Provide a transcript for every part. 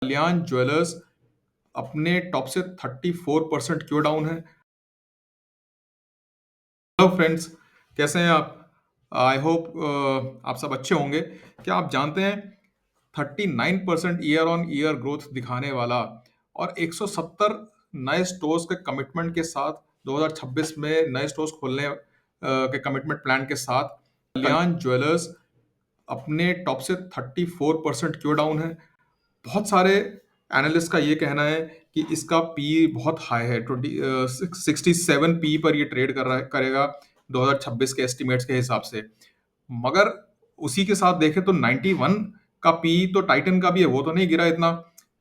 कल्याण jewellers अपने top से 34% क्यों डाउन है? हेलो फ्रेंड्स, कैसे हैं आप? आई होप आप सब अच्छे होंगे। क्या आप जानते हैं 39% ईयर ऑन ईयर ग्रोथ दिखाने वाला और 170 नए स्टोर्स के कमिटमेंट के साथ 2026 में नए स्टोर्स खोलने के कमिटमेंट प्लान के साथ कल्याण ज्वेलर्स अपने टॉप से 34% क्यों डाउन है? बहुत सारे एनालिस्ट का ये कहना है कि इसका पी बहुत हाई है। 67 पी पर ये ट्रेड करेगा 2026 के एस्टिमेट्स के हिसाब से। मगर उसी के साथ देखें तो 91 का पी तो टाइटन का भी है, वो तो नहीं गिरा इतना।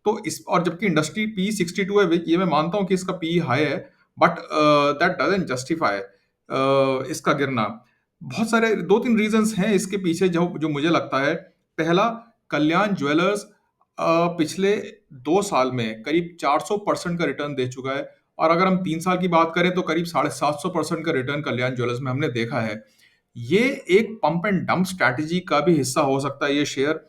तो इस और जबकि इंडस्ट्री पी 62 है, ये मैं मानता हूं कि इसका पी हाई है, बट दैट डजंट जस्टिफाई इसका गिरना। बहुत सारे दो तीन रीजंस हैं इसके पीछे जो जो मुझे लगता है। पहला, कल्याण ज्वेलर्स पिछले 2 साल में करीब 400% का रिटर्न दे चुका है, और अगर हम 3 साल की बात करें तो करीब 750% का रिटर्न कल्याण ज्वेलर्स में हमने देखा है। ये एक पंप एंड डंप स्ट्रैटेजी का भी हिस्सा हो सकता है ये शेयर।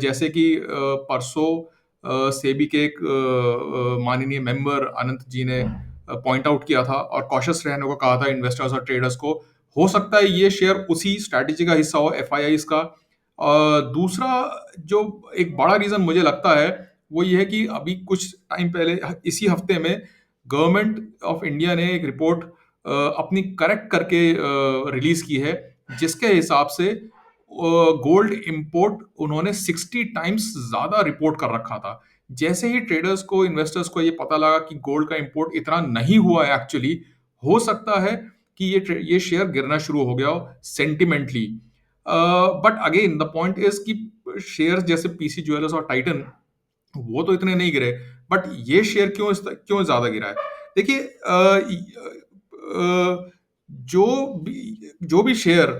जैसे कि परसों सेबी के एक माननीय मेंबर अनंत जी ने पॉइंट आउट किया था और कॉशियस रहने को कहा था इन्वेस्टर्स और ट्रेडर्स को। हो सकता है ये शेयर उसी स्ट्रैटेजी का हिस्सा हो, एफआईआईज का। दूसरा जो एक बड़ा रीजन मुझे लगता है वो ये है कि अभी कुछ टाइम पहले इसी हफ्ते में गवर्नमेंट ऑफ इंडिया ने एक रिपोर्ट अपनी करेक्ट करके रिलीज की है, जिसके हिसाब से गोल्ड इंपोर्ट उन्होंने 60 टाइम्स ज्यादा रिपोर्ट कर रखा था। जैसे ही ट्रेडर्स को, इन्वेस्टर्स को ये पता लगा कि गोल्ड का इंपोर्ट इतना नहीं हुआ है एक्चुअली, हो सकता है कि ये शेयर गिरना शुरू हो गया हो sentimentally. But again the point is कि शेयर जैसे पीसी ज्वेलर्स और टाइटन वो तो इतने नहीं गिरे, बट ये शेयर क्यों ज्यादा गिरा है? देखिए, जो जो भी शेयर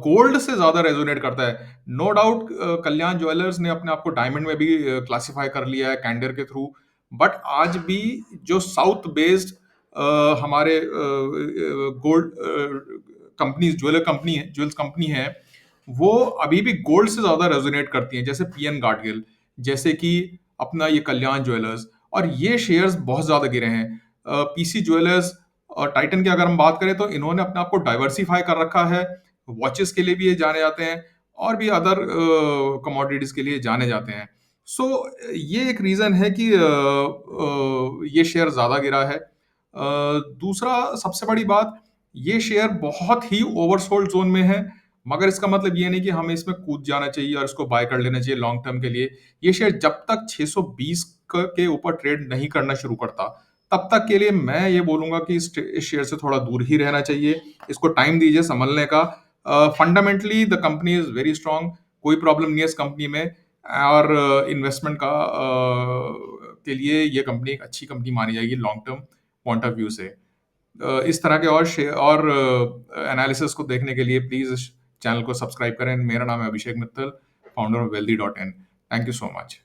गोल्ड से ज्यादा रेजोनेट करता है, नो डाउट कल्याण ज्वेलर्स ने अपने आप को डायमंड में भी क्लासिफाई कर लिया है कैंडर के थ्रू। बट आज भी जो साउथ बेस्ड हमारे गोल्ड कंपनीज, ज्वेल्स कंपनी है, वो अभी भी गोल्ड से ज्यादा रेजोनेट करती हैं, जैसे पीएन गाडगिल, जैसे कि अपना ये कल्याण ज्वेलर्स। और ये शेयर्स बहुत ज्यादा गिरे हैं। पीसी ज्वेलर्स और टाइटन की अगर हम बात करें तो इन्होंने अपने आप को डाइवर्सिफाई कर रखा है। वॉचेस के लिए भी ये जाने जाते हैं और भी अदर कमोडिटीज के लिए जाने जाते हैं। सो ये एक रीजन है कि ये शेयर ज्यादा गिरा है। दूसरा सबसे बड़ी बात, ये शेयर बहुत ही ओवरसोल्ड जोन में है। मगर इसका मतलब ये नहीं कि हमें इसमें कूद जाना चाहिए और इसको बाय कर लेना चाहिए लॉन्ग टर्म के लिए। ये शेयर जब तक 620 के ऊपर ट्रेड नहीं करना शुरू करता, तब तक के लिए मैं ये बोलूंगा कि इस शेयर से थोड़ा दूर ही रहना चाहिए। इसको टाइम दीजिए संभलने का। Fundamentally the company is very strong, कोई प्रॉब्लम नहीं है इस कंपनी में। और इन्वेस्टमेंट का के लिए ये कंपनी एक अच्छी कंपनी मानी जाएगी long term point of view से। इस तरह के और एनालिसिस को देखने के लिए प्लीज इस चैनल को सब्सक्राइब करें। मेरा नाम है Abhishek Mittal, founder of wealthy. Thank you so much.